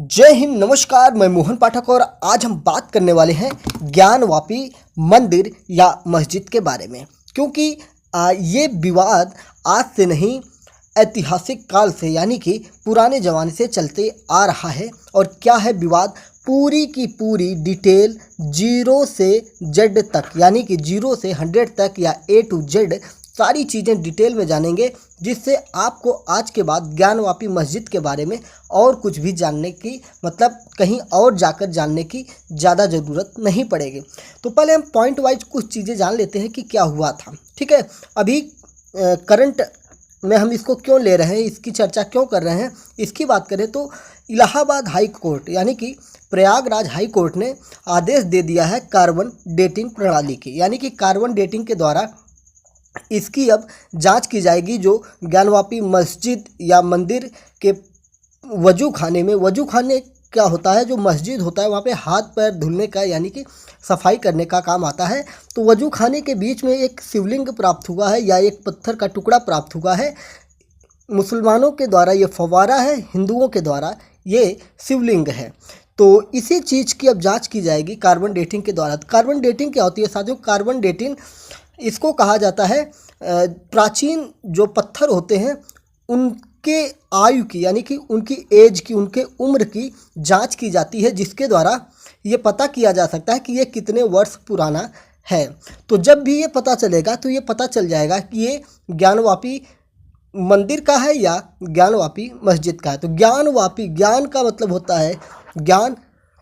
जय हिंद, नमस्कार। मैं मोहन पाठक और आज हम बात करने वाले हैं ज्ञानवापी मंदिर या मस्जिद के बारे में। क्योंकि ये विवाद आज से नहीं, ऐतिहासिक काल से यानी कि पुराने ज़माने से चलते आ रहा है। और क्या है विवाद, पूरी की पूरी डिटेल जीरो से जेड तक यानी कि 0 से 100 तक या A to Z सारी चीज़ें डिटेल में जानेंगे, जिससे आपको आज के बाद ज्ञानवापी मस्जिद के बारे में और कुछ भी जानने की कहीं और जाकर जानने की ज़्यादा ज़रूरत नहीं पड़ेगी। तो पहले हम पॉइंट वाइज कुछ चीज़ें जान लेते हैं कि क्या हुआ था। ठीक है, अभी करंट में हम इसको क्यों ले रहे हैं, इसकी चर्चा क्यों कर रहे हैं, इसकी बात करें तो इलाहाबाद हाई कोर्ट यानी कि प्रयागराज हाई कोर्ट ने आदेश दे दिया है कार्बन डेटिंग प्रणाली की, यानी कि कार्बन डेटिंग के द्वारा इसकी अब जांच की जाएगी। जो ज्ञानवापी मस्जिद या मंदिर के वजू खाने क्या होता है, जो मस्जिद होता है वहाँ पे हाथ पैर धुलने का यानी कि सफाई करने का काम आता है। तो वजू खाने के बीच में एक शिवलिंग प्राप्त हुआ है या एक पत्थर का टुकड़ा प्राप्त हुआ है। मुसलमानों के द्वारा ये फव्वारा है, हिंदुओं के द्वारा ये शिवलिंग है। तो इसी चीज़ की अब जांच की जाएगी कार्बन डेटिंग के द्वारा। कार्बन डेटिंग क्या होती है साथियों? कार्बन डेटिंग इसको कहा जाता है प्राचीन जो पत्थर होते हैं उनके आयु की यानी कि उनकी एज की, उनके उम्र की जांच की जाती है, जिसके द्वारा ये पता किया जा सकता है कि ये कितने वर्ष पुराना है। तो जब भी ये पता चलेगा तो ये पता चल जाएगा कि ये ज्ञानवापी मंदिर का है या ज्ञानवापी मस्जिद का है। तो ज्ञानवापी, ज्ञान का मतलब होता है ज्ञान,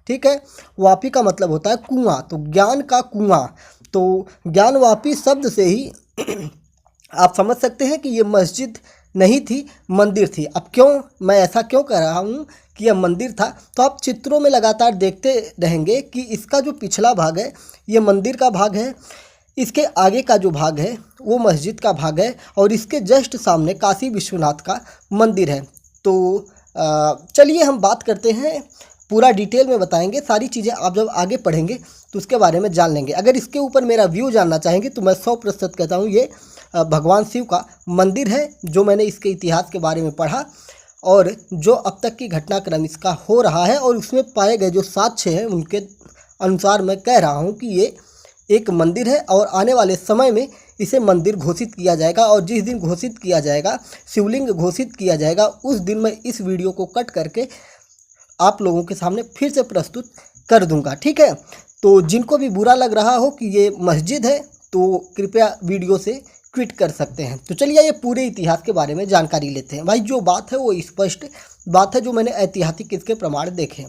ठीक है, वापी का मतलब होता है कुआं, तो ज्ञान का कुआं। तो ज्ञानवापी शब्द से ही आप समझ सकते हैं कि ये मस्जिद नहीं थी, मंदिर थी। अब क्यों मैं ऐसा क्यों कह रहा हूँ कि यह मंदिर था, तो आप चित्रों में लगातार देखते रहेंगे कि इसका जो पिछला भाग है ये मंदिर का भाग है, इसके आगे का जो भाग है वो मस्जिद का भाग है, और इसके जस्ट सामने काशी विश्वनाथ का मंदिर है। तो चलिए हम बात करते हैं, पूरा डिटेल में बताएंगे सारी चीज़ें। आप जब आगे पढ़ेंगे तो उसके बारे में जान लेंगे। अगर इसके ऊपर मेरा व्यू जानना चाहेंगे तो मैं 100% कहता हूँ ये भगवान शिव का मंदिर है। जो मैंने इसके इतिहास के बारे में पढ़ा और जो अब तक की घटनाक्रम इसका हो रहा है और उसमें पाए गए जो साक्ष्य हैं उनके अनुसार मैं कह रहा हूँ कि ये एक मंदिर है और आने वाले समय में इसे मंदिर घोषित किया जाएगा। और जिस दिन घोषित किया जाएगा, शिवलिंग घोषित किया जाएगा, उस दिन मैं इस वीडियो को कट करके आप लोगों के सामने फिर से प्रस्तुत कर दूंगा। ठीक है, तो जिनको भी बुरा लग रहा हो कि ये मस्जिद है तो कृपया वीडियो से क्विट कर सकते हैं। तो चलिए ये पूरे इतिहास के बारे में जानकारी लेते हैं। भाई जो बात है वो स्पष्ट बात है, जो मैंने ऐतिहासिक इसके प्रमाण देखे।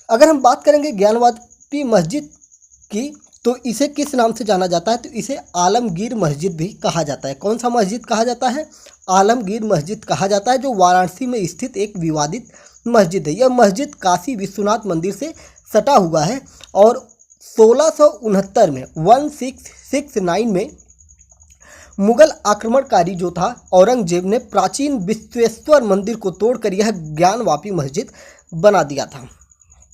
अगर हम बात करेंगे ज्ञानवापी मस्जिद की तो इसे किस नाम से जाना जाता है? तो इसे आलमगीर मस्जिद भी कहा जाता है। कौन सा मस्जिद कहा जाता है? आलमगीर मस्जिद कहा जाता है, जो वाराणसी में स्थित एक विवादित मस्जिद है। यह मस्जिद काशी विश्वनाथ मंदिर से सटा हुआ है और 1669 में 1669 में मुगल आक्रमणकारी जो था औरंगजेब ने प्राचीन विश्वेश्वर मंदिर को तोड़कर यह ज्ञानवापी मस्जिद बना दिया था।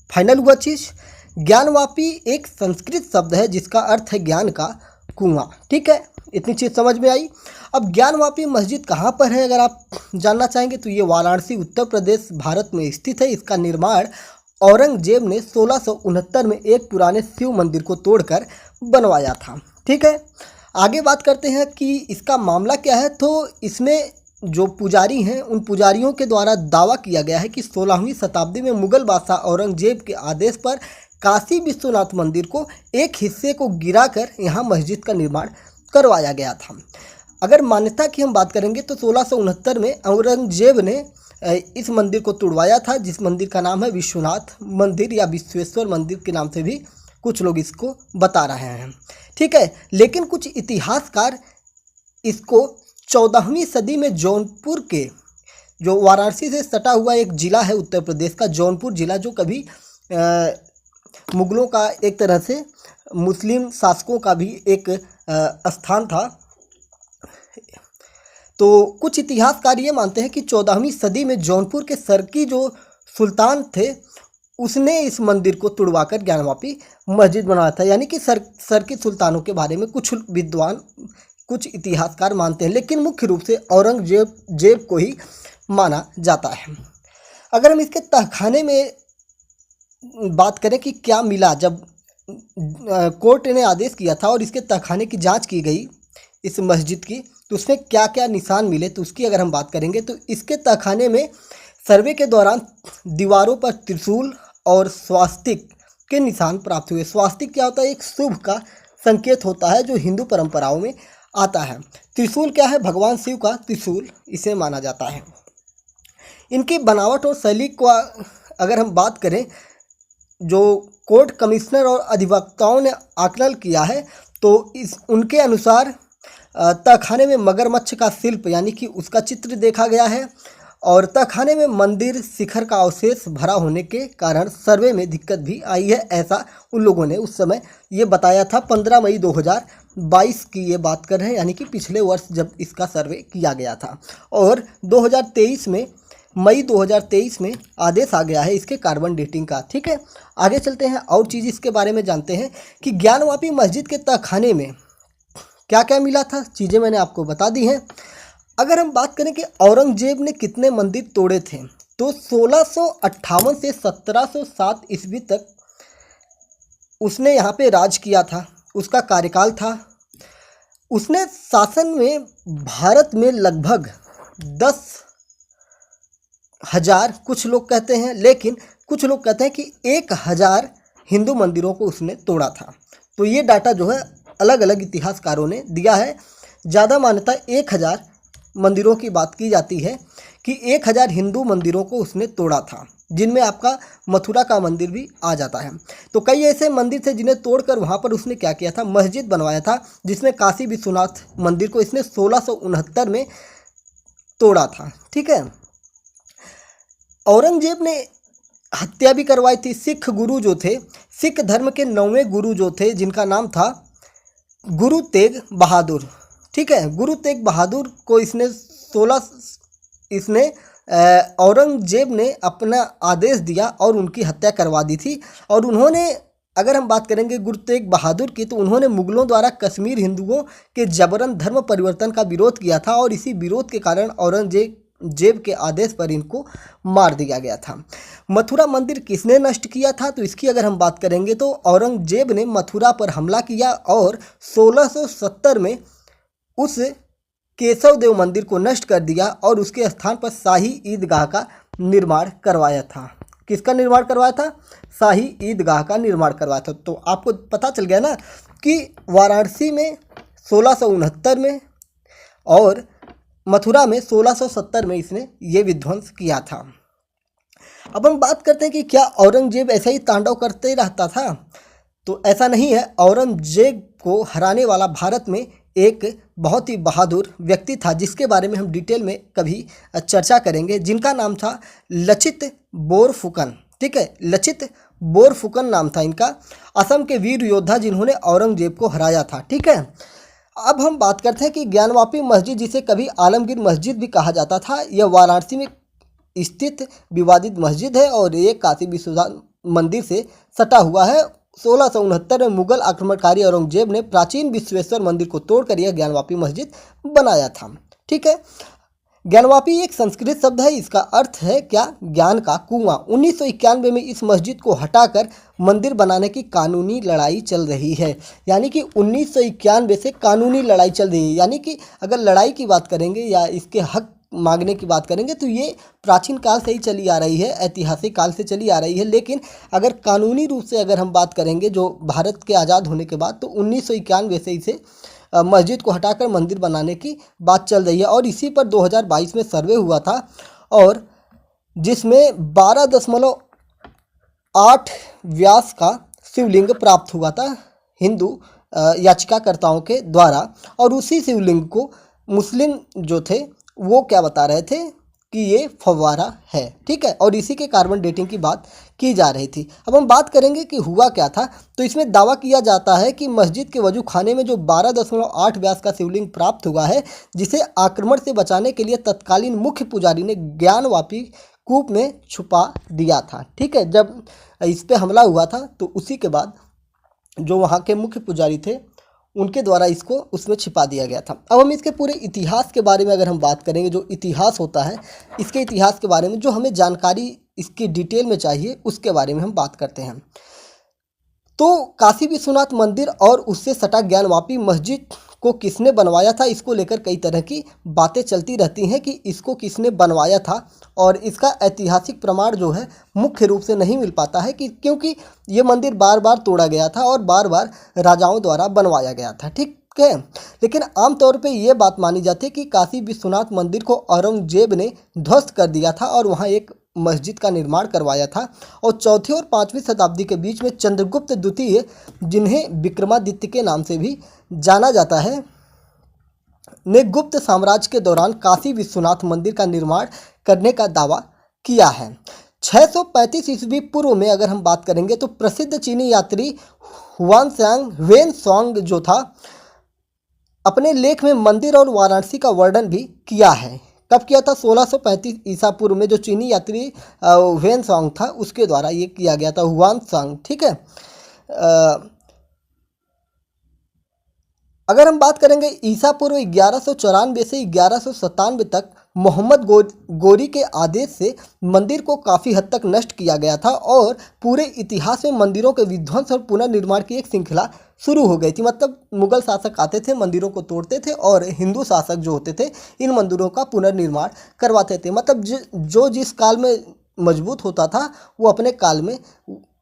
फाइनल हुआ चीज़, ज्ञानवापी एक संस्कृत शब्द है जिसका अर्थ है ज्ञान का कुआं। ठीक है, इतनी चीज़ समझ में आई। अब ज्ञानवापी मस्जिद कहाँ पर है अगर आप जानना चाहेंगे तो ये वाराणसी उत्तर प्रदेश भारत में स्थित है। इसका निर्माण औरंगजेब ने 1669 में एक पुराने शिव मंदिर को तोड़कर बनवाया था। ठीक है, आगे बात करते हैं कि इसका मामला क्या है। तो इसमें जो पुजारी हैं उन पुजारियों के द्वारा दावा किया गया है कि 16वीं शताब्दी में मुगल बादशाह औरंगजेब के आदेश पर काशी विश्वनाथ मंदिर को एक हिस्से को गिराकर यहाँ मस्जिद का निर्माण करवाया गया था। अगर मान्यता की हम बात करेंगे तो 1669 में औरंगजेब ने इस मंदिर को तोड़वाया था, जिस मंदिर का नाम है विश्वनाथ मंदिर या विश्वेश्वर मंदिर के नाम से भी कुछ लोग इसको बता रहे हैं। ठीक है, लेकिन कुछ इतिहासकार इसको 14वीं सदी में जौनपुर के, जो वाराणसी से सटा हुआ एक ज़िला है उत्तर प्रदेश का, जौनपुर ज़िला, जो कभी मुगलों का एक तरह से मुस्लिम शासकों का भी एक स्थान था। तो कुछ इतिहासकार ये मानते हैं कि 14वीं सदी में जौनपुर के सरकी जो सुल्तान थे उसने इस मंदिर को तुड़वाकर ज्ञानवापी मस्जिद बनाया था। यानी कि सरकी सुल्तानों के बारे में कुछ विद्वान, कुछ इतिहासकार मानते हैं, लेकिन मुख्य रूप से औरंगजेब को ही माना जाता है। अगर हम इसके तहखाने में बात करें कि क्या मिला जब कोर्ट ने आदेश किया था और इसके तहखाने की जांच की गई इस मस्जिद की, तो उसमें क्या क्या निशान मिले, तो उसकी अगर हम बात करेंगे तो इसके तहखाने में सर्वे के दौरान दीवारों पर त्रिशूल और स्वास्तिक के निशान प्राप्त हुए। स्वास्तिक क्या होता है? एक शुभ का संकेत होता है जो हिंदू परंपराओं में आता है। त्रिशूल क्या है? भगवान शिव का त्रिशूल इसे माना जाता है। इनकी बनावट और शैली को अगर हम बात करें, जो कोर्ट कमिश्नर और अधिवक्ताओं ने आकलन किया है तो उनके अनुसार तहखाने में मगरमच्छ का शिल्प यानी कि उसका चित्र देखा गया है और तहखाने में मंदिर शिखर का अवशेष भरा होने के कारण सर्वे में दिक्कत भी आई है, ऐसा उन लोगों ने उस समय ये बताया था। 15 मई 2022 की ये बात कर रहे हैं, यानी कि पिछले वर्ष जब इसका सर्वे किया गया था। और 2023 में मई 2023 में आदेश आ गया है इसके कार्बन डेटिंग का। ठीक है, आगे चलते हैं और चीज़ इसके बारे में जानते हैं कि ज्ञानवापी मस्जिद के तहखाने में क्या क्या मिला था। चीज़ें मैंने आपको बता दी हैं। अगर हम बात करें कि औरंगजेब ने कितने मंदिर तोड़े थे, तो 1658 से 1707 ईस्वी तक उसने यहाँ पे राज किया था, उसका कार्यकाल था। उसने शासन में भारत में लगभग 10,000, कुछ लोग कहते हैं, लेकिन कुछ लोग कहते हैं कि 1,000 हिंदू मंदिरों को उसने तोड़ा था। तो ये डाटा जो है अलग अलग इतिहासकारों ने दिया है। ज़्यादा मान्यता 1,000 मंदिरों की बात की जाती है कि 1,000 हिंदू मंदिरों को उसने तोड़ा था, जिनमें आपका मथुरा का मंदिर भी आ जाता है। तो कई ऐसे मंदिर थे जिन्हें तोड़कर वहाँ पर उसने क्या किया था, मस्जिद बनवाया था, जिसमें काशी विश्वनाथ मंदिर को इसने 1669 में तोड़ा था। ठीक है, औरंगजेब ने हत्या भी करवाई थी। सिख गुरु जो थे, सिख धर्म के 9वें गुरु जो थे, जिनका नाम था गुरु तेग बहादुर। ठीक है, गुरु तेग बहादुर को इसने औरंगजेब ने अपना आदेश दिया और उनकी हत्या करवा दी थी। और उन्होंने, अगर हम बात करेंगे गुरु तेग बहादुर की, तो उन्होंने मुगलों द्वारा कश्मीर हिंदुओं के जबरन धर्म परिवर्तन का विरोध किया था और इसी विरोध के कारण औरंगजेब के आदेश पर इनको मार दिया गया था। मथुरा मंदिर किसने नष्ट किया था, तो इसकी अगर हम बात करेंगे तो औरंगजेब ने मथुरा पर हमला किया और 1670 में उस केशव देव मंदिर को नष्ट कर दिया और उसके स्थान पर शाही ईदगाह का निर्माण करवाया था। किसका निर्माण करवाया था? शाही ईदगाह का निर्माण करवाया था। तो आपको पता चल गया ना कि वाराणसी में 1669 में और मथुरा में 1670 में इसने ये विध्वंस किया था। अब हम बात करते हैं कि क्या औरंगजेब ऐसा ही तांडव करते रहता था, तो ऐसा नहीं है। औरंगजेब को हराने वाला भारत में एक बहुत ही बहादुर व्यक्ति था, जिसके बारे में हम डिटेल में कभी चर्चा करेंगे, जिनका नाम था लचित बोरफुकन। ठीक है, लचित बोरफुकन नाम था इनका। असम के वीर योद्धा जिन्होंने औरंगजेब को हराया था। ठीक है, अब हम बात करते हैं कि ज्ञानवापी मस्जिद, जिसे कभी आलमगीर मस्जिद भी कहा जाता था, यह वाराणसी में स्थित विवादित मस्जिद है और ये काशी विश्वनाथ मंदिर से सटा हुआ है। 1669 में मुगल आक्रमणकारी औरंगजेब ने प्राचीन विश्वेश्वर मंदिर को तोड़कर यह ज्ञानवापी मस्जिद बनाया था। ठीक है, ज्ञानवापी एक संस्कृत शब्द है, इसका अर्थ है क्या? ज्ञान का कुआं। 1991 में इस मस्जिद को हटाकर मंदिर बनाने की कानूनी लड़ाई चल रही है। यानी कि 1991 से कानूनी लड़ाई चल रही है। यानी कि अगर लड़ाई की बात करेंगे या इसके हक मांगने की बात करेंगे तो ये प्राचीन काल से ही चली आ रही है, ऐतिहासिक काल से चली आ रही है। लेकिन अगर कानूनी रूप से अगर हम बात करेंगे जो भारत के आज़ाद होने के बाद, तो 1991 से इसे मस्जिद को हटाकर मंदिर बनाने की बात चल रही है। और इसी पर 2022 में सर्वे हुआ था और जिसमें 12.8 व्यास का शिवलिंग प्राप्त हुआ था हिंदू याचिकाकर्ताओं के द्वारा। और उसी शिवलिंग को मुस्लिम जो थे वो क्या बता रहे थे कि ये फव्वारा है। ठीक है, और इसी के कार्बन डेटिंग की बात की जा रही थी। अब हम बात करेंगे कि हुआ क्या था। तो इसमें दावा किया जाता है कि मस्जिद के वजू खाने में जो 12.8 व्यास का शिवलिंग प्राप्त हुआ है, जिसे आक्रमण से बचाने के लिए तत्कालीन मुख्य पुजारी ने ज्ञानवापी कूप में छुपा दिया था। ठीक है, जब इस पर हमला हुआ था तो उसी के बाद जो वहाँ के मुख्य पुजारी थे उनके द्वारा इसको उसमें छिपा दिया गया था। अब हम इसके पूरे इतिहास के बारे में अगर हम बात करेंगे, जो इतिहास होता है, इसके इतिहास के बारे में जो हमें जानकारी इसकी डिटेल में चाहिए उसके बारे में हम बात करते हैं। तो काशी विश्वनाथ मंदिर और उससे सटा ज्ञानवापी मस्जिद को किसने बनवाया था, इसको लेकर कई तरह की बातें चलती रहती हैं कि इसको किसने बनवाया था, और इसका ऐतिहासिक प्रमाण जो है मुख्य रूप से नहीं मिल पाता है कि क्योंकि ये मंदिर बार बार तोड़ा गया था और बार बार राजाओं द्वारा बनवाया गया था, ठीक है। लेकिन आमतौर पे ये बात मानी जाती है कि काशी विश्वनाथ मंदिर को औरंगजेब ने ध्वस्त कर दिया था और वहाँ एक मस्जिद का निर्माण करवाया था। और चौथी और 5वीं शताब्दी के बीच में चंद्रगुप्त द्वितीय, जिन्हें विक्रमादित्य के नाम से भी जाना जाता है, ने गुप्त साम्राज्य के दौरान काशी विश्वनाथ मंदिर का निर्माण करने का दावा किया है। 635 ईस्वी पूर्व में अगर हम बात करेंगे तो प्रसिद्ध चीनी यात्री वेन जो था, अपने लेख में मंदिर और वाराणसी का वर्णन भी किया है। कब किया था? 1635 ईसा पूर्व में जो चीनी यात्री वेन सॉन्ग था उसके द्वारा ये किया गया था, हुआनसांग, ठीक है। अगर हम बात करेंगे ईसा पूर्व 1194 से 1197 तक मोहम्मद गोरी के आदेश से मंदिर को काफ़ी हद तक नष्ट किया गया था और पूरे इतिहास में मंदिरों के विध्वंस और पुनर्निर्माण की एक श्रृंखला शुरू हो गई थी। मतलब मुगल शासक आते थे, मंदिरों को तोड़ते थे और हिंदू शासक जो होते थे इन मंदिरों का पुनर्निर्माण करवाते थे। मतलब जो जिस काल में मजबूत होता था वो अपने काल में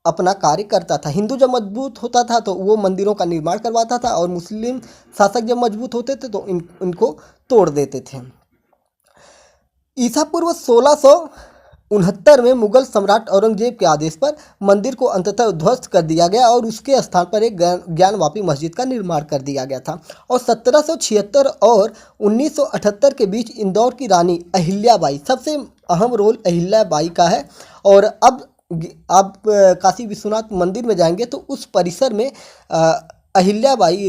अपना कार्य करता था। हिंदू जब मजबूत होता था तो वो मंदिरों का निर्माण करवाता था और मुस्लिम शासक जब मजबूत होते थे तो इनको तोड़ देते थे। ईसा पूर्व 1669 में मुगल सम्राट औरंगजेब के आदेश पर मंदिर को अंततः ध्वस्त कर दिया गया और उसके स्थान पर एक ज्ञानवापी मस्जिद का निर्माण कर दिया गया था। और 1776 और 1978 के बीच इंदौर की रानी अहिल्याबाई, सबसे अहम रोल अहिल्याबाई का है। और अब आप काशी विश्वनाथ मंदिर में जाएंगे तो उस परिसर में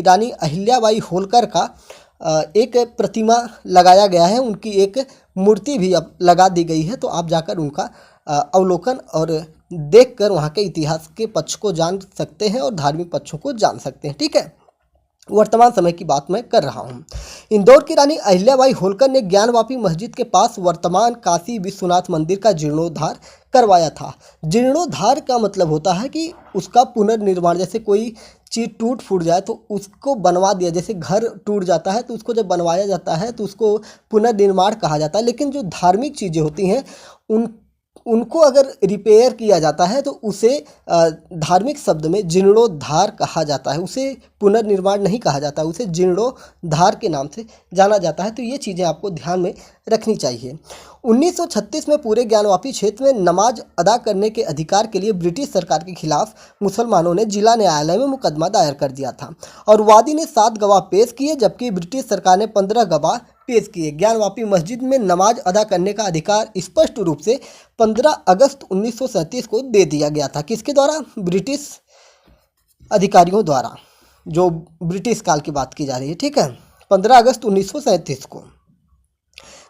रानी अहिल्याबाई होलकर का एक प्रतिमा लगाया गया है, उनकी एक मूर्ति भी अब लगा दी गई है। तो आप जाकर उनका अवलोकन और देखकर वहाँ के इतिहास के पक्ष को जान सकते हैं और धार्मिक पक्षों को जान सकते हैं, ठीक है। वर्तमान समय की बात मैं कर रहा हूँ। इंदौर की रानी अहिल्याबाई होलकर ने ज्ञानवापी मस्जिद के पास वर्तमान काशी विश्वनाथ मंदिर का जीर्णोद्धार करवाया था। जीर्णोद्धार का मतलब होता है कि उसका पुनर्निर्माण, जैसे कोई चीज़ टूट फूट जाए तो उसको बनवा दिया, जैसे घर टूट जाता है तो उसको जब बनवाया जाता है तो उसको पुनर्निर्माण कहा जाता है। लेकिन जो धार्मिक चीज़ें होती हैं उनको अगर रिपेयर किया जाता है तो उसे धार्मिक शब्द में जीर्णोद्धार कहा जाता है, उसे पुनर्निर्माण नहीं कहा जाता, उसे जीर्णोद्धार के नाम से जाना जाता है। तो ये चीज़ें आपको ध्यान में रखनी चाहिए। 1936 में पूरे ज्ञानवापी क्षेत्र में नमाज अदा करने के अधिकार के लिए ब्रिटिश सरकार के खिलाफ मुसलमानों ने जिला न्यायालय में मुकदमा दायर कर दिया था और वादी ने 7 गवाह पेश किए जबकि ब्रिटिश सरकार ने 15 गवाह पेश किए। ज्ञानवापी मस्जिद में नमाज अदा करने का अधिकार स्पष्ट रूप से 15 अगस्त 1937 को दे दिया गया था। किसके द्वारा? ब्रिटिश अधिकारियों द्वारा, जो ब्रिटिश काल की बात की जा रही है, ठीक है, 15 अगस्त 1937 को,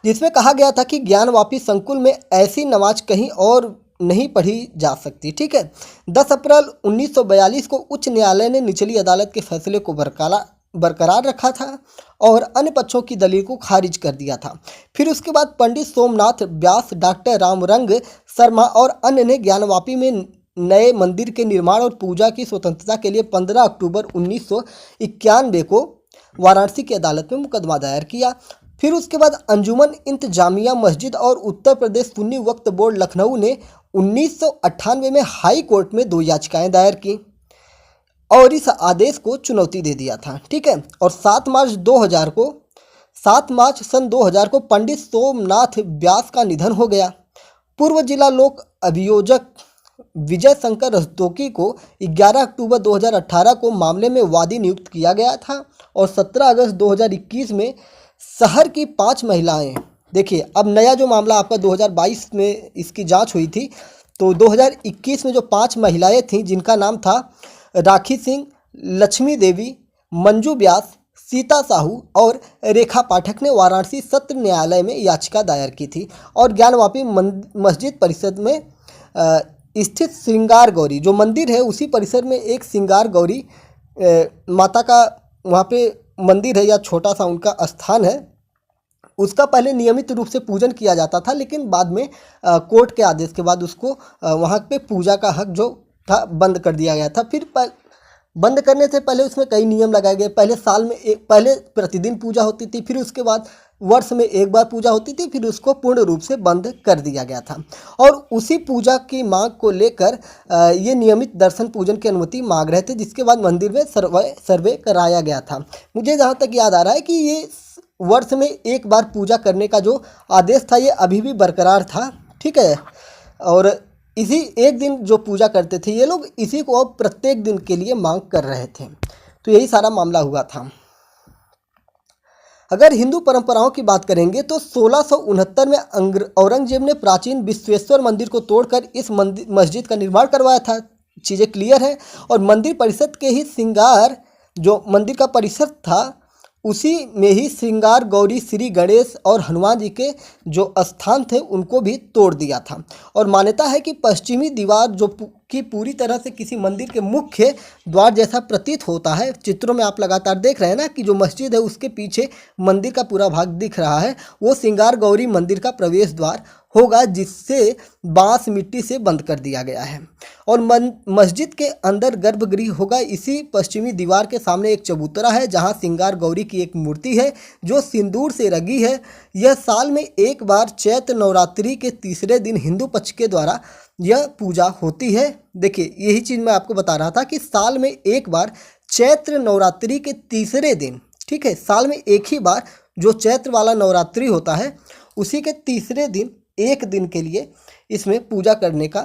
जिसमें कहा गया था कि ज्ञानवापी संकुल में ऐसी नमाज कहीं और नहीं पढ़ी जा सकती, ठीक है। 10 अप्रैल 1942 को उच्च न्यायालय ने निचली अदालत के फैसले को बरकरार रखा था और अन्य पक्षों की दलील को खारिज कर दिया था। फिर उसके बाद पंडित सोमनाथ व्यास, डॉक्टर रामरंग शर्मा और अन्य ने ज्ञानवापी में नए मंदिर के निर्माण और पूजा की स्वतंत्रता के लिए 15 अक्टूबर 1991 को वाराणसी की अदालत में मुकदमा दायर किया। फिर उसके बाद अंजुमन इंतजामिया मस्जिद और उत्तर प्रदेश सुन्नी वक्फ बोर्ड लखनऊ ने 1998 में हाई कोर्ट में 2 याचिकाएं दायर की और इस आदेश को चुनौती दे दिया था, ठीक है। और 7 मार्च सन 2000 को पंडित सोमनाथ व्यास का निधन हो गया। पूर्व जिला लोक अभियोजक विजय शंकर रस्तोगी को 11 अक्टूबर 2018 को मामले में वादी नियुक्त किया गया था और 17 अगस्त 2021 में शहर की 5 महिलाएं, देखिए अब नया जो मामला आपका 2022 में इसकी जांच हुई थी, तो 2021 में जो 5 महिलाएं थीं जिनका नाम था राखी सिंह, लक्ष्मी देवी, मंजू व्यास, सीता साहू और रेखा पाठक ने वाराणसी सत्र न्यायालय में याचिका दायर की थी और ज्ञानवापी मस्जिद परिसर में स्थित श्रृंगार गौरी जो मंदिर है उसी परिसर में एक श्रृंगार गौरी माता का वहाँ पे मंदिर है या छोटा सा उनका स्थान है, उसका पहले नियमित रूप से पूजन किया जाता था, लेकिन बाद में कोर्ट के आदेश के बाद उसको वहाँ पे पूजा का हक जो था बंद कर दिया गया था। फिर बंद करने से पहले उसमें कई नियम लगाए गए। पहले साल में पहले प्रतिदिन पूजा होती थी, फिर उसके बाद वर्ष में एक बार पूजा होती थी, फिर उसको पूर्ण रूप से बंद कर दिया गया था। और उसी पूजा की मांग को लेकर ये नियमित दर्शन पूजन की अनुमति मांग रहे थे, जिसके बाद मंदिर में सर्वे कराया गया था। मुझे जहाँ तक याद आ रहा है कि ये वर्ष में एक बार पूजा करने का जो आदेश था ये अभी भी बरकरार था, ठीक है। और इसी एक दिन जो पूजा करते थे ये लोग, इसी को अब प्रत्येक दिन के लिए मांग कर रहे थे। तो यही सारा मामला हुआ था। अगर हिंदू परंपराओं की बात करेंगे तो 1669 में औरंगजेब ने प्राचीन विश्वेश्वर मंदिर को तोड़कर इस मस्जिद का निर्माण करवाया था। चीज़ें क्लियर है। और मंदिर परिषद के ही श्रृंगार, जो मंदिर का परिसर था उसी में ही श्रृंगार गौरी, श्री गणेश और हनुमान जी के जो स्थान थे उनको भी तोड़ दिया था। और मान्यता है कि पश्चिमी दीवार जो कि पूरी तरह से किसी मंदिर के मुख्य द्वार जैसा प्रतीत होता है, चित्रों में आप लगातार देख रहे हैं ना कि जो मस्जिद है उसके पीछे मंदिर का पूरा भाग दिख रहा है, वो श्रृंगार गौरी मंदिर का प्रवेश द्वार होगा, जिससे बांस मिट्टी से बंद कर दिया गया है। और मस्जिद के अंदर गर्भगृह होगा। इसी पश्चिमी दीवार के सामने एक चबूतरा है जहां श्रृंगार गौरी की एक मूर्ति है जो सिंदूर से रंगी है। यह साल में एक बार चैत्र नवरात्रि के तीसरे दिन हिंदू पक्ष के द्वारा यह पूजा होती है। देखिए यही चीज़ मैं आपको बता रहा था कि साल में एक बार चैत्र नवरात्रि के तीसरे दिन, ठीक है, साल में एक ही बार जो चैत्र वाला नवरात्रि होता है उसी के तीसरे दिन एक दिन के लिए इसमें पूजा करने का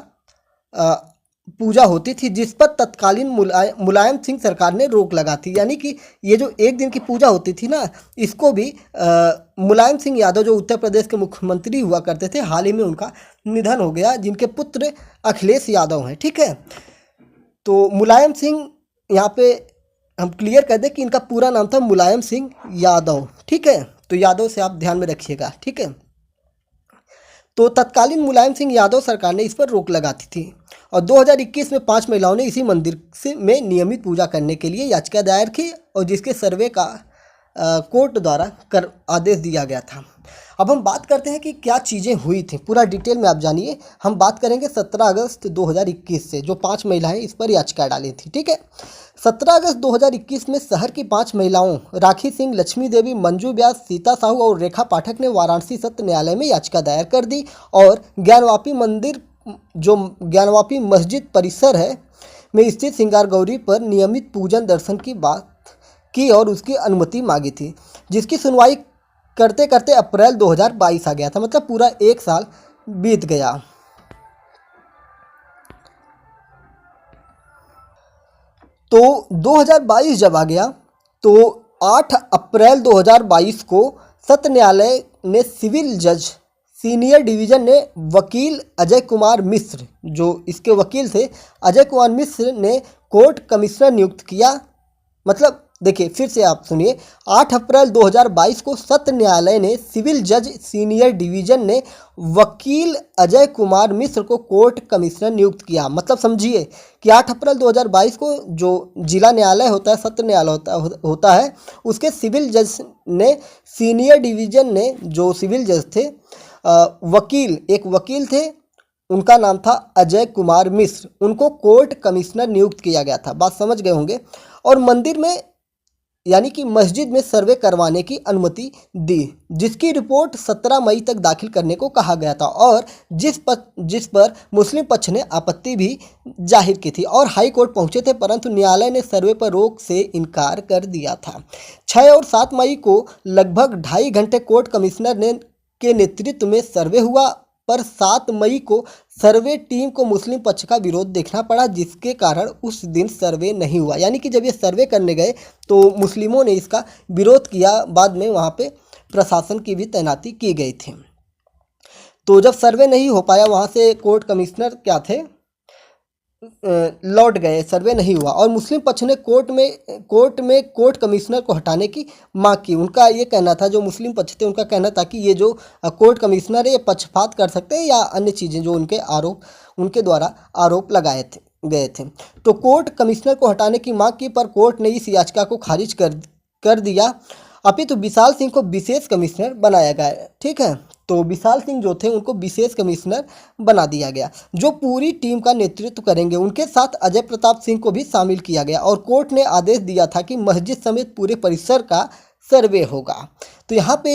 पूजा होती थी, जिस पर तत्कालीन मुलायम सिंह सरकार ने रोक लगा थी। यानी कि ये जो एक दिन की पूजा होती थी ना, इसको भी मुलायम सिंह यादव जो उत्तर प्रदेश के मुख्यमंत्री हुआ करते थे, हाल ही में उनका निधन हो गया, जिनके पुत्र अखिलेश यादव हैं, ठीक है। तो मुलायम सिंह, यहाँ पे हम क्लियर कर दें कि इनका पूरा नाम था मुलायम सिंह यादव, ठीक है। तो यादव से आप ध्यान में रखिएगा, ठीक है। तो तत्कालीन मुलायम सिंह यादव सरकार ने इस पर रोक लगाती थी। और 2021 में 5 महिलाओं ने इसी मंदिर में नियमित पूजा करने के लिए याचिका दायर की और जिसके सर्वे का कोर्ट द्वारा आदेश दिया गया था। अब हम बात करते हैं कि क्या चीज़ें हुई थी, पूरा डिटेल में आप जानिए। हम बात करेंगे 17 अगस्त 2021 से, जो 5 महिलाएं इस पर याचिका डाली थी, ठीक है। 17 अगस्त 2021 में शहर की 5 महिलाओं राखी सिंह, लक्ष्मी देवी, मंजू व्यास, सीता साहू और रेखा पाठक ने वाराणसी सत्र न्यायालय में याचिका दायर कर दी और ज्ञानवापी मंदिर, जो ज्ञानवापी मस्जिद परिसर है में स्थित श्रृंगार गौरी पर नियमित पूजन दर्शन की बात की और उसकी अनुमति मांगी थी, जिसकी सुनवाई करते करते अप्रैल 2022 आ गया था। मतलब पूरा एक साल बीत गया। तो 2022 जब आ गया तो 8 अप्रैल 2022 को सत्र न्यायालय ने सिविल जज सीनियर डिवीज़न ने वकील अजय कुमार मिश्र, जो इसके वकील थे अजय कुमार मिश्र ने कोर्ट कमिश्नर नियुक्त किया। मतलब देखिए फिर से आप सुनिए, 8 अप्रैल 2022 को सत्र न्यायालय ने सिविल जज सीनियर डिवीज़न ने वकील अजय कुमार मिश्र को कोर्ट कमिश्नर नियुक्त किया। मतलब समझिए कि 8 अप्रैल 2022 को जो जिला न्यायालय होता है, सत्र न्यायालय होता है, उसके सिविल जज ने सीनियर डिवीज़न ने, जो सिविल जज थे, एक वकील थे, उनका नाम था अजय कुमार मिश्र, उनको कोर्ट कमिश्नर नियुक्त किया गया था। बात समझ गए होंगे। और मंदिर में यानी कि मस्जिद में सर्वे करवाने की अनुमति दी, जिसकी रिपोर्ट 17 मई तक दाखिल करने को कहा गया था और जिस पर मुस्लिम पक्ष ने आपत्ति भी जाहिर की थी और हाई कोर्ट पहुंचे थे, परंतु न्यायालय ने सर्वे पर रोक से इनकार कर दिया था। 6 और 7 मई को लगभग 2.5 घंटे कोर्ट कमिश्नर के नेतृत्व में सर्वे हुआ, पर 7 मई को सर्वे टीम को मुस्लिम पक्ष का विरोध देखना पड़ा, जिसके कारण उस दिन सर्वे नहीं हुआ। यानी कि जब ये सर्वे करने गए तो मुस्लिमों ने इसका विरोध किया। बाद में वहाँ पे प्रशासन की भी तैनाती की गई थी। तो जब सर्वे नहीं हो पाया, वहाँ से कोर्ट कमिश्नर क्या थे, लौट गए, सर्वे नहीं हुआ और मुस्लिम पक्ष ने कोर्ट कमिश्नर को हटाने की मांग की। उनका ये कहना था, जो मुस्लिम पक्ष थे उनका कहना था कि ये जो कोर्ट कमिश्नर है ये पक्षपात कर सकते हैं या अन्य चीज़ें जो उनके द्वारा आरोप गए थे। तो कोर्ट कमिश्नर को हटाने की मांग की, पर कोर्ट ने इस याचिका को खारिज कर दिया, अपितु विशाल सिंह को विशेष कमिश्नर बनाया गया। ठीक है, तो विशाल सिंह जो थे उनको विशेष कमिश्नर बना दिया गया, जो पूरी टीम का नेतृत्व करेंगे। उनके साथ अजय प्रताप सिंह को भी शामिल किया गया और कोर्ट ने आदेश दिया था कि मस्जिद समेत पूरे परिसर का सर्वे होगा। तो यहाँ पे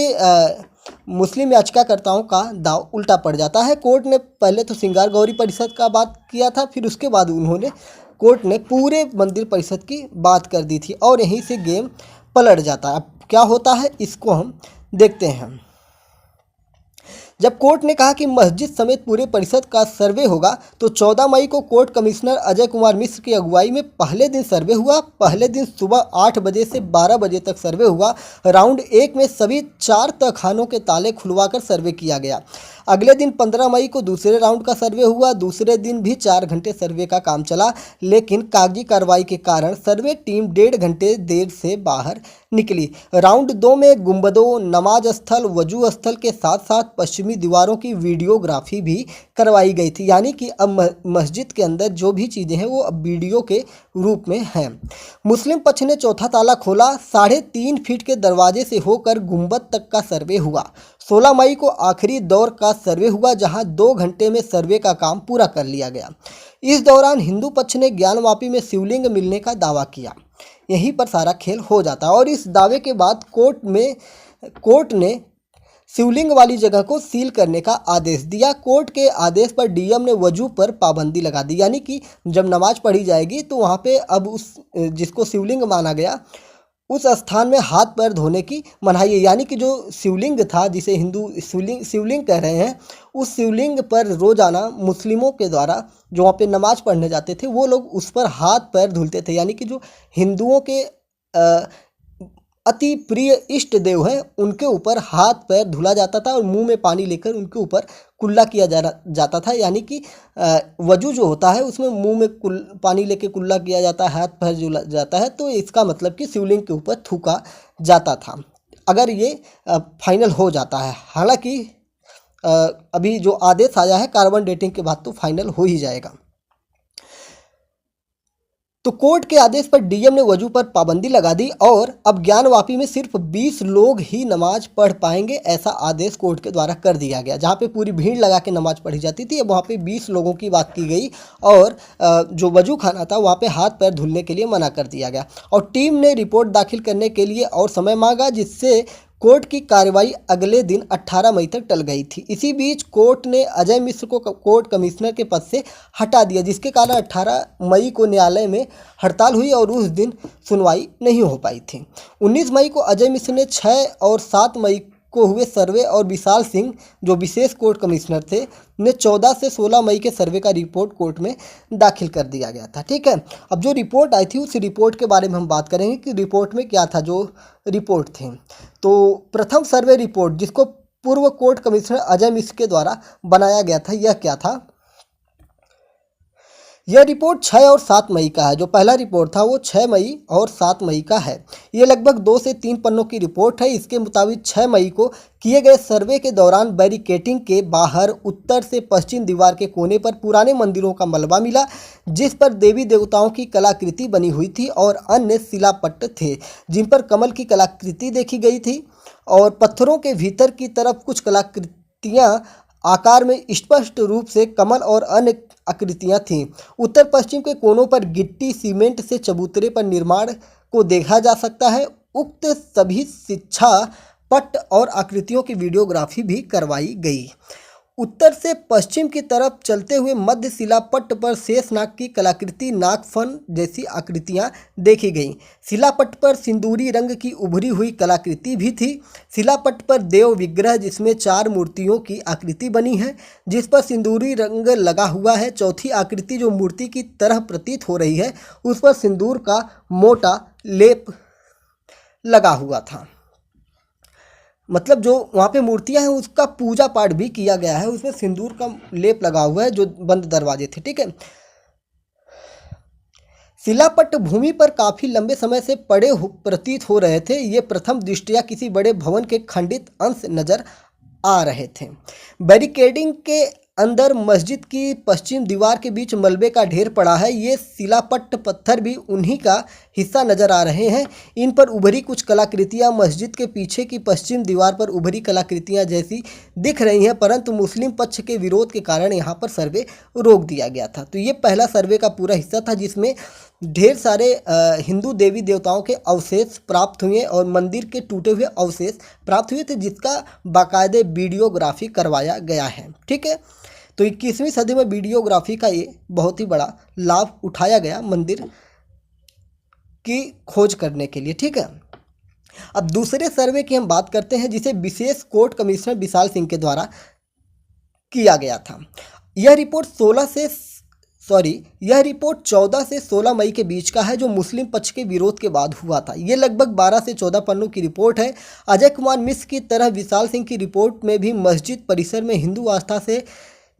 मुस्लिम याचिकाकर्ताओं का दाव उल्टा पड़ जाता है। कोर्ट ने पहले तो श्रृंगार गौरी परिषद का बात किया था, फिर उसके बाद कोर्ट ने पूरे मंदिर परिषद की बात कर दी थी और यहीं से गेम पलट जाता है। अब क्या होता है इसको हम देखते हैं। जब कोर्ट ने कहा कि मस्जिद समेत पूरे परिसर का सर्वे होगा, तो 14 मई को कोर्ट कमिश्नर अजय कुमार मिश्र की अगुवाई में पहले दिन सर्वे हुआ। पहले दिन सुबह 8 बजे से 12 बजे तक सर्वे हुआ। राउंड 1 में सभी 4 तहखानों के ताले खुलवाकर सर्वे किया गया। अगले दिन 15 मई को दूसरे राउंड का सर्वे हुआ। दूसरे दिन भी 4 घंटे सर्वे का काम चला, लेकिन कागजी कार्रवाई के कारण सर्वे टीम 1.5 घंटे देर से बाहर निकली। राउंड 2 में गुंबदों, नमाज स्थल, वजू स्थल के साथ साथ पश्चिमी दीवारों की वीडियोग्राफी भी करवाई गई थी। यानी कि अब मस्जिद के अंदर जो भी चीज़ें हैं वो अब वीडियो के रूप में हैं। मुस्लिम पक्ष ने चौथा ताला खोला। 3.5 फीट के दरवाजे से होकर गुंबद तक का सर्वे हुआ। 16 मई को आखिरी दौर का सर्वे हुआ, जहां 2 घंटे में सर्वे का काम पूरा कर लिया गया। इस दौरान हिंदू पक्ष ने ज्ञानवापी में शिवलिंग मिलने का दावा किया। यहीं पर सारा खेल हो जाता है और इस दावे के बाद कोर्ट ने शिवलिंग वाली जगह को सील करने का आदेश दिया। कोर्ट के आदेश पर डीएम ने वजू पर पाबंदी लगा दी, यानी कि जब नमाज पढ़ी जाएगी तो वहाँ पे अब उस जिसको शिवलिंग माना गया उस स्थान में हाथ पैर धोने की मनाही है। यानी कि जो शिवलिंग था, जिसे हिंदू शिवलिंग कह रहे हैं, उस शिवलिंग पर रोज़ाना मुस्लिमों के द्वारा जो वहाँ पे नमाज पढ़ने जाते थे वो लोग उस पर हाथ पैर धुलते थे। यानी कि जो हिंदुओं के अति प्रिय इष्ट देव हैं उनके ऊपर हाथ पैर धुला जाता था और मुंह में पानी लेकर उनके ऊपर कुल्ला किया जाता था। यानी कि वजू जो होता है उसमें मुंह में पानी लेके कुल्ला किया जाता है, हाथ पैर धुला जाता है। तो इसका मतलब कि शिवलिंग के ऊपर थूका जाता था, अगर ये फाइनल हो जाता है। हालांकि अभी जो आदेश आया है कार्बन डेटिंग के बाद तो फाइनल हो ही जाएगा। तो कोर्ट के आदेश पर डीएम ने वजू पर पाबंदी लगा दी और अब ज्ञानवापी में सिर्फ 20 लोग ही नमाज पढ़ पाएंगे, ऐसा आदेश कोर्ट के द्वारा कर दिया गया। जहां पे पूरी भीड़ लगा के नमाज पढ़ी जाती थी, अब वहां पे 20 लोगों की बात की गई और जो वजू खाना था वहां पे हाथ पैर धुलने के लिए मना कर दिया गया और टीम ने रिपोर्ट दाखिल करने के लिए और समय मांगा, जिससे कोर्ट की कार्रवाई अगले दिन 18 मई तक टल गई थी। इसी बीच कोर्ट ने अजय मिश्र को कोर्ट कमिश्नर के पद से हटा दिया, जिसके कारण 18 मई को न्यायालय में हड़ताल हुई और उस दिन सुनवाई नहीं हो पाई थी। 19 मई को अजय मिश्र ने 6 और 7 मई को हुए सर्वे और विशाल सिंह जो विशेष कोर्ट कमिश्नर थे ने 14 से 16 मई के सर्वे का रिपोर्ट कोर्ट में दाखिल कर दिया गया था। ठीक है, अब जो रिपोर्ट आई थी उस रिपोर्ट के बारे में हम बात करेंगे कि रिपोर्ट में क्या था। जो रिपोर्ट थी, तो प्रथम सर्वे रिपोर्ट जिसको पूर्व कोर्ट कमिश्नर अजय मिश्र के द्वारा बनाया गया था, यह क्या था। यह रिपोर्ट 6 और 7 मई का है। जो पहला रिपोर्ट था वो 6 मई और 7 मई का है। ये लगभग 2 से 3 पन्नों की रिपोर्ट है। इसके मुताबिक 6 मई को किए गए सर्वे के दौरान बैरिकेटिंग के बाहर उत्तर से पश्चिम दीवार के कोने पर पुराने मंदिरों का मलबा मिला, जिस पर देवी देवताओं की कलाकृति बनी हुई थी और अन्य शिलापट्ट थे जिन पर कमल की कलाकृति देखी गई थी और पत्थरों के भीतर की तरफ कुछ कलाकृतियाँ आकार में स्पष्ट रूप से कमल और अन्य आकृतियां थीं। उत्तर पश्चिम के कोनों पर गिट्टी सीमेंट से चबूतरे पर निर्माण को देखा जा सकता है। उक्त सभी शिक्षा पट्ट और आकृतियों की वीडियोग्राफी भी करवाई गई। उत्तर से पश्चिम की तरफ चलते हुए मध्य शिलापट्ट पर शेषनाग की कलाकृति, नागफन जैसी आकृतियां देखी गईं। शिलापट्ट पर सिंदूरी रंग की उभरी हुई कलाकृति भी थी। शिलापट्ट पर देव विग्रह जिसमें 4 मूर्तियों की आकृति बनी है, जिस पर सिंदूरी रंग लगा हुआ है। चौथी आकृति जो मूर्ति की तरह प्रतीत हो रही है, उस पर सिंदूर का मोटा लेप लगा हुआ था। मतलब जो वहाँ पे मूर्तियाँ हैं उसका पूजा पाठ भी किया गया है, उसमें सिंदूर का लेप लगा हुआ है जो बंद दरवाजे थे। ठीक है, शिलापट्ट भूमि पर काफ़ी लंबे समय से पड़े प्रतीत हो रहे थे। ये प्रथम दृष्टया किसी बड़े भवन के खंडित अंश नजर आ रहे थे। बैरिकेडिंग के अंदर मस्जिद की पश्चिम दीवार के बीच मलबे का ढेर पड़ा है। ये शिलापट्ट पत्थर भी उन्हीं का हिस्सा नजर आ रहे हैं। इन पर उभरी कुछ कलाकृतियां मस्जिद के पीछे की पश्चिम दीवार पर उभरी कलाकृतियां जैसी दिख रही हैं, परंतु मुस्लिम पक्ष के विरोध के कारण यहां पर सर्वे रोक दिया गया था। तो ये पहला सर्वे का पूरा हिस्सा था जिसमें ढेर सारे हिंदू देवी देवताओं के अवशेष प्राप्त हुए और मंदिर के टूटे हुए अवशेष प्राप्त हुए थे, जिसका बाकायदे वीडियोग्राफी करवाया गया है। ठीक है, तो 21वीं सदी में वीडियोग्राफी का ये बहुत ही बड़ा लाभ उठाया गया मंदिर की खोज करने के लिए। ठीक है, अब दूसरे सर्वे की हम बात करते हैं जिसे विशेष कोर्ट कमिश्नर विशाल सिंह के द्वारा किया गया था। यह रिपोर्ट 14 से 16 मई के बीच का है, जो मुस्लिम पक्ष के विरोध के बाद हुआ था। ये लगभग 12 से 14 पन्नों की रिपोर्ट है। अजय कुमार मिश्र की तरह विशाल सिंह की रिपोर्ट में भी मस्जिद परिसर में हिंदू आस्था से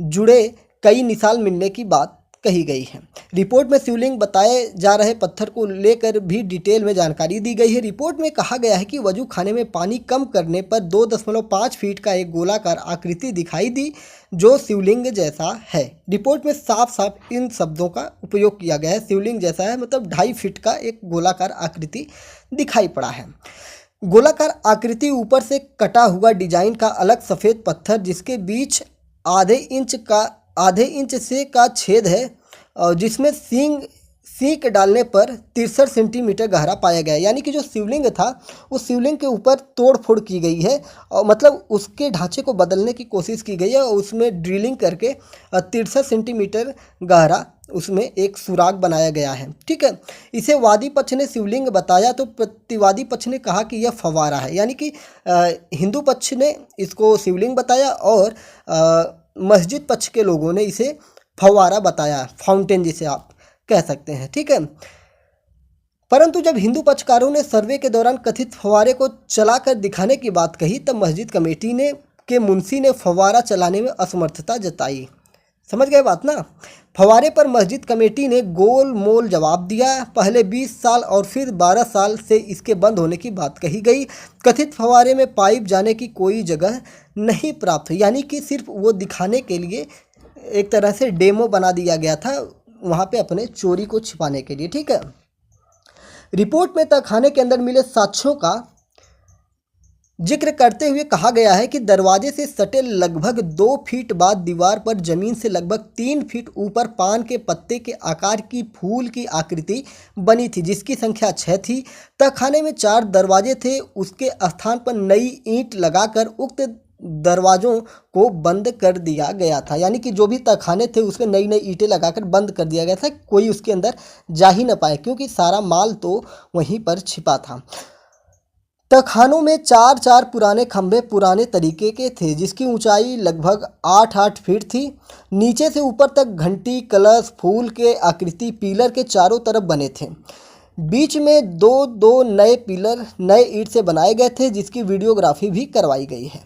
जुड़े कई निशान मिलने की बात कही गई है। रिपोर्ट में शिवलिंग बताए जा रहे पत्थर को लेकर भी डिटेल में जानकारी दी गई है। रिपोर्ट में कहा गया है कि वजू खाने में पानी कम करने पर 2.5 फीट का एक गोलाकार आकृति दिखाई दी जो शिवलिंग जैसा है। रिपोर्ट में साफ साफ इन शब्दों का उपयोग किया गया है, शिवलिंग जैसा है मतलब 2.5 फीट का एक गोलाकार आकृति दिखाई पड़ा है। गोलाकार आकृति ऊपर से कटा हुआ डिजाइन का अलग सफ़ेद पत्थर जिसके बीच आधे इंच से का छेद है और जिसमें सींक डालने पर 63 सेंटीमीटर गहरा पाया गया। यानी कि जो शिवलिंग था उस शिवलिंग के ऊपर तोड़ फोड़ की गई है और मतलब उसके ढांचे को बदलने की कोशिश की गई है और उसमें ड्रिलिंग करके 63 सेंटीमीटर गहरा उसमें एक सुराग बनाया गया है। ठीक है, इसे वादी पक्ष ने शिवलिंग बताया तो प्रतिवादी पक्ष ने कहा कि यह फव्वारा है। यानी कि हिंदू पक्ष ने इसको शिवलिंग बताया और मस्जिद पक्ष के लोगों ने इसे फव्वारा बताया, फाउंटेन जिसे आप कह सकते हैं। ठीक है, परंतु जब हिंदू पक्षकारों ने सर्वे के दौरान कथित फव्वारे को चलाकर दिखाने की बात कही तब मस्जिद कमेटी के मुंशी ने फव्वारा चलाने में असमर्थता जताई। समझ गए बात ना। फव्वारे पर मस्जिद कमेटी ने गोल मोल जवाब दिया। पहले 20 साल और फिर 12 साल से इसके बंद होने की बात कही गई। कथित फव्वारे में पाइप जाने की कोई जगह नहीं प्राप्त हुई। यानी कि सिर्फ वो दिखाने के लिए एक तरह से डेमो बना दिया गया था वहाँ पे अपने चोरी को छिपाने के लिए। ठीक है, रिपोर्ट में तहखाने के अंदर मिले साक्ष्यों का जिक्र करते हुए कहा गया है कि दरवाजे से सटे लगभग 2 फीट बाद दीवार पर जमीन से लगभग 3 फीट ऊपर पान के पत्ते के आकार की फूल की आकृति बनी थी जिसकी संख्या 6 थी। तहखाने में 4 दरवाजे थे, उसके स्थान पर नई ईंट लगाकर उक्त दरवाज़ों को बंद कर दिया गया था। यानी कि जो भी तहखाने थे उसमें नई नई ईंटें लगाकर बंद कर दिया गया था, कोई उसके अंदर जा ही न पाए क्योंकि सारा माल तो वहीं पर छिपा था। तहखानों में 4 पुराने खंभे पुराने तरीके के थे जिसकी ऊंचाई लगभग 8 फीट थी। नीचे से ऊपर तक घंटी, कलश, फूल के आकृति पिलर के चारों तरफ बने थे। बीच में दो नए पिलर नए ईंट से बनाए गए थे जिसकी वीडियोग्राफी भी करवाई गई है।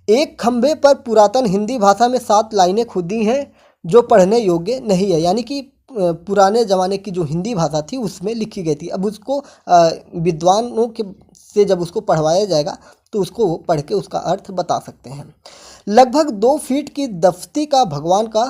एक खंभे पर पुरातन हिंदी भाषा में 7 लाइनें खुदी हैं जो पढ़ने योग्य नहीं है। यानी कि पुराने ज़माने की जो हिंदी भाषा थी उसमें लिखी गई थी। अब उसको विद्वानों के से जब उसको पढ़वाया जाएगा तो उसको वो पढ़ के उसका अर्थ बता सकते हैं। लगभग 2 फीट की दफ्ती का भगवान का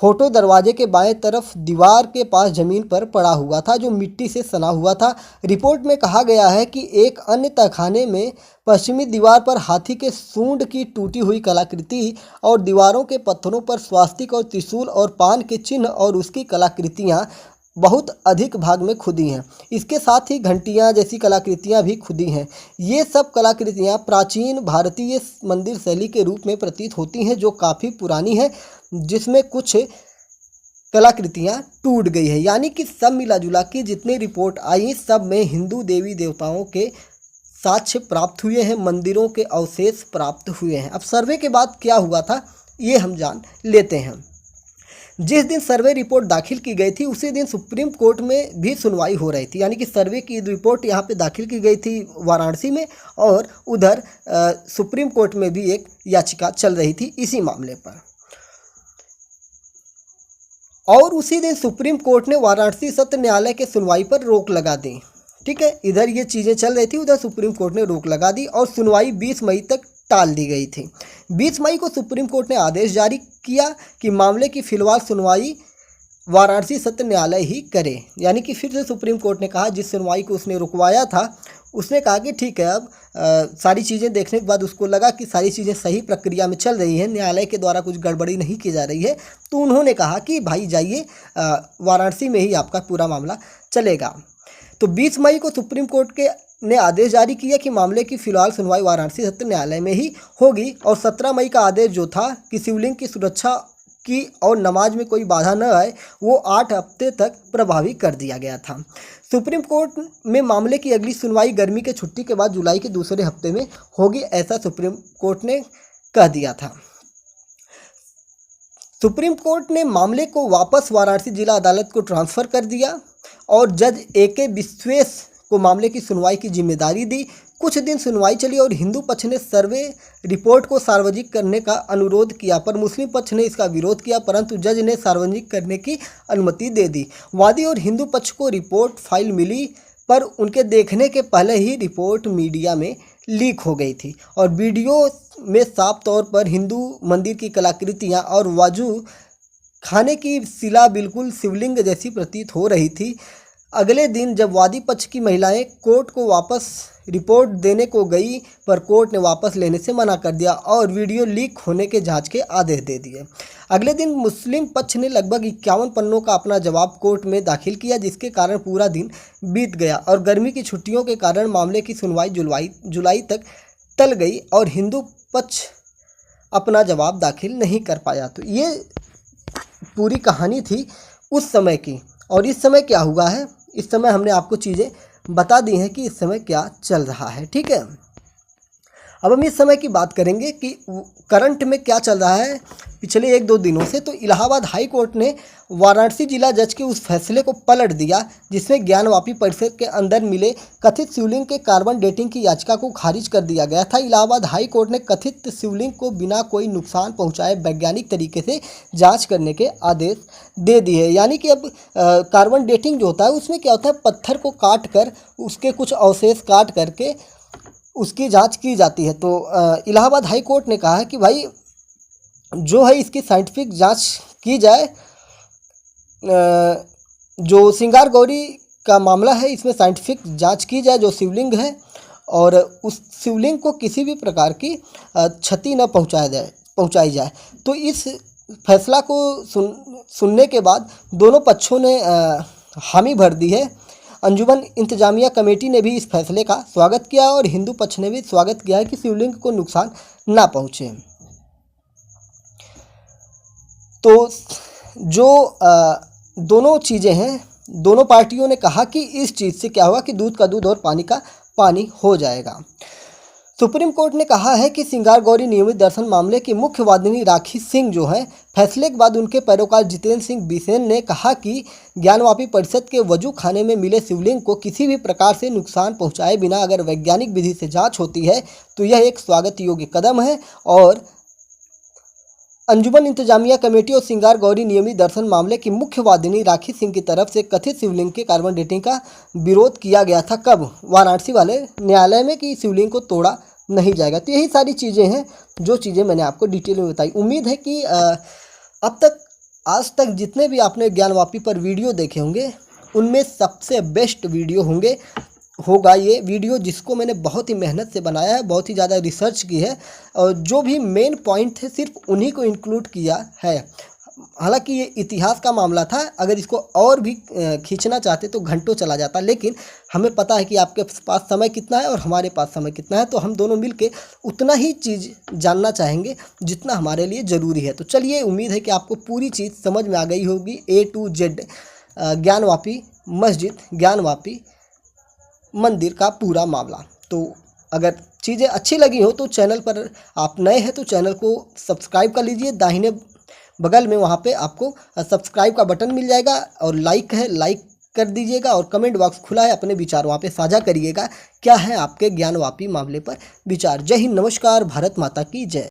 फोटो दरवाजे के बाएं तरफ दीवार के पास ज़मीन पर पड़ा हुआ था जो मिट्टी से सना हुआ था। रिपोर्ट में कहा गया है कि एक अन्य तहखाने में पश्चिमी दीवार पर हाथी के सूंड की टूटी हुई कलाकृति और दीवारों के पत्थरों पर स्वास्तिक और त्रिशूल और पान के चिन्ह और उसकी कलाकृतियाँ बहुत अधिक भाग में खुदी हैं। इसके साथ ही घंटियाँ जैसी कलाकृतियाँ भी खुदी हैं। ये सब कलाकृतियाँ प्राचीन भारतीय मंदिर शैली के रूप में प्रतीत होती हैं जो काफ़ी पुरानी है, जिसमें कुछ कलाकृतियाँ टूट गई है। यानी कि सब मिला जुला के जितने रिपोर्ट आई सब में हिंदू देवी देवताओं के साक्ष्य प्राप्त हुए हैं, मंदिरों के अवशेष प्राप्त हुए हैं। अब सर्वे के बाद क्या हुआ था ये हम जान लेते हैं। जिस दिन सर्वे रिपोर्ट दाखिल की गई थी उसी दिन सुप्रीम कोर्ट में भी सुनवाई हो रही थी। यानी कि सर्वे की रिपोर्ट यहाँ पे दाखिल की गई थी वाराणसी में और उधर सुप्रीम कोर्ट में भी एक याचिका चल रही थी इसी मामले पर। और उसी दिन सुप्रीम कोर्ट ने वाराणसी सत्र न्यायालय के सुनवाई पर रोक लगा दी। ठीक है, इधर ये चीज़ें चल रही थी, उधर सुप्रीम कोर्ट ने रोक लगा दी और सुनवाई 20 मई तक टाल दी गई थी। 20 मई को सुप्रीम कोर्ट ने आदेश जारी किया कि मामले की फिलहाल सुनवाई वाराणसी सत्र न्यायालय ही करे। यानी कि फिर से सुप्रीम कोर्ट ने कहा, जिस सुनवाई को उसने रुकवाया था उसने कहा कि ठीक है, अब सारी चीज़ें देखने के बाद उसको लगा कि सारी चीज़ें सही प्रक्रिया में चल रही हैं, न्यायालय के द्वारा कुछ गड़बड़ी नहीं की जा रही है, तो उन्होंने कहा कि भाई जाइए, वाराणसी में ही आपका पूरा मामला चलेगा। तो 20 मई को सुप्रीम कोर्ट के ने आदेश जारी किया कि मामले की फिलहाल सुनवाई वाराणसी सत्र न्यायालय में ही होगी, और 17 मई का आदेश जो था कि शिवलिंग की सुरक्षा की और नमाज में कोई बाधा न आए, वो 8 हफ्ते तक प्रभावी कर दिया गया था। सुप्रीम कोर्ट में मामले की अगली सुनवाई गर्मी के छुट्टी के बाद जुलाई के दूसरे हफ्ते में होगी, ऐसा सुप्रीम कोर्ट ने कह दिया था। सुप्रीम कोर्ट ने मामले को वापस वाराणसी जिला अदालत को ट्रांसफ़र कर दिया और जज AK विश्वेश को मामले की सुनवाई की जिम्मेदारी दी। कुछ दिन सुनवाई चली और हिंदू पक्ष ने सर्वे रिपोर्ट को सार्वजनिक करने का अनुरोध किया, पर मुस्लिम पक्ष ने इसका विरोध किया, परंतु जज ने सार्वजनिक करने की अनुमति दे दी। वादी और हिंदू पक्ष को रिपोर्ट फाइल मिली, पर उनके देखने के पहले ही रिपोर्ट मीडिया में लीक हो गई थी और वीडियो में साफ तौर पर हिंदू मंदिर की कलाकृतियाँ और वजू खाने की शिला बिल्कुल शिवलिंग जैसी प्रतीत हो रही थी। अगले दिन जब वादी पक्ष की महिलाएं कोर्ट को वापस रिपोर्ट देने को गई, पर कोर्ट ने वापस लेने से मना कर दिया और वीडियो लीक होने के जांच के आदेश दे दिए। अगले दिन मुस्लिम पक्ष ने लगभग 51 पन्नों का अपना जवाब कोर्ट में दाखिल किया, जिसके कारण पूरा दिन बीत गया और गर्मी की छुट्टियों के कारण मामले की सुनवाई जुलाई तक टल गई और हिंदू पक्ष अपना जवाब दाखिल नहीं कर पाया। तो ये पूरी कहानी थी उस समय की। और इस समय क्या हुआ है, इस समय हमने आपको चीज़ें बता दी हैं कि इस समय क्या चल रहा है। ठीक है, अब हम इस समय की बात करेंगे कि करंट में क्या चल रहा है पिछले 1-2 दिनों से। तो इलाहाबाद हाई कोर्ट ने वाराणसी जिला जज के उस फैसले को पलट दिया जिसमें ज्ञानवापी परिसर के अंदर मिले कथित शिवलिंग के कार्बन डेटिंग की याचिका को खारिज कर दिया गया था। इलाहाबाद हाई कोर्ट ने कथित शिवलिंग को बिना कोई नुकसान पहुंचाए वैज्ञानिक तरीके से जांच करने के आदेश दे दिए। यानी कि अब कार्बन डेटिंग जो होता है उसमें क्या होता है, पत्थर को काट कर उसके कुछ अवशेष काट करके उसकी जांच की जाती है। तो इलाहाबाद हाई कोर्ट ने कहा है कि भाई जो है इसकी साइंटिफिक जांच की जाए। जो श्रृंगार गौरी का मामला है इसमें साइंटिफिक जांच की जाए जो शिवलिंग है, और उस शिवलिंग को किसी भी प्रकार की क्षति न पहुंचाई जाए। तो इस फैसला को सुनने के बाद दोनों पक्षों ने हामी भर दी है। अंजुमन इंतजामिया कमेटी ने भी इस फैसले का स्वागत किया और हिंदू पक्ष ने भी स्वागत किया है कि शिवलिंग को नुकसान ना पहुँचे। तो जो दोनों चीज़ें हैं, दोनों पार्टियों ने कहा कि इस चीज़ से क्या होगा कि दूध का दूध और पानी का पानी हो जाएगा। सुप्रीम कोर्ट ने कहा है कि श्रृंगार गौरी नियमित दर्शन मामले की मुख्य वादिनी राखी सिंह जो है, फैसले के बाद उनके पैरोकार जितेंद्र सिंह बिसेन ने कहा कि ज्ञानवापी परिषद के वजू खाने में मिले शिवलिंग को किसी भी प्रकार से नुकसान पहुंचाए बिना अगर वैज्ञानिक विधि से जांच होती है तो यह एक स्वागत योग्य कदम है। और अंजुमन इंतजामिया कमेटी और श्रृंगार गौरी नियमित दर्शन मामले की मुख्य वादिनी राखी सिंह की तरफ से कथित शिवलिंग के कार्बन डेटिंग का विरोध किया गया था। कब? वाराणसी वाले न्यायालय में कि शिवलिंग को तोड़ा नहीं जाएगा। तो यही सारी चीज़ें हैं जो चीज़ें मैंने आपको डिटेल में बताई। उम्मीद है कि अब तक आज तक जितने भी आपने ज्ञानवापी पर वीडियो देखे होंगे उनमें सबसे बेस्ट वीडियो होगा ये वीडियो, जिसको मैंने बहुत ही मेहनत से बनाया है, बहुत ही ज़्यादा रिसर्च की है और जो भी मेन पॉइंट थे सिर्फ उन्हीं को इंक्लूड किया है। हालांकि ये इतिहास का मामला था, अगर इसको और भी खींचना चाहते तो घंटों चला जाता, लेकिन हमें पता है कि आपके पास समय कितना है और हमारे पास समय कितना है, तो हम दोनों मिलके उतना ही चीज़ जानना चाहेंगे जितना हमारे लिए ज़रूरी है। तो चलिए, उम्मीद है कि आपको पूरी चीज़ समझ में आ गई होगी, A to Z ज्ञानवापी मस्जिद, ज्ञानवापी मंदिर का पूरा मामला। तो अगर चीज़ें अच्छी लगी हो तो चैनल पर आप नए हैं तो चैनल को सब्सक्राइब कर लीजिए। दाहिने बगल में वहाँ पे आपको सब्सक्राइब का बटन मिल जाएगा और लाइक है, लाइक कर दीजिएगा और कमेंट बॉक्स खुला है, अपने विचार वहाँ पे साझा करिएगा। क्या है आपके ज्ञानवापी मामले पर विचार। जय हिंद, नमस्कार, भारत माता की जय।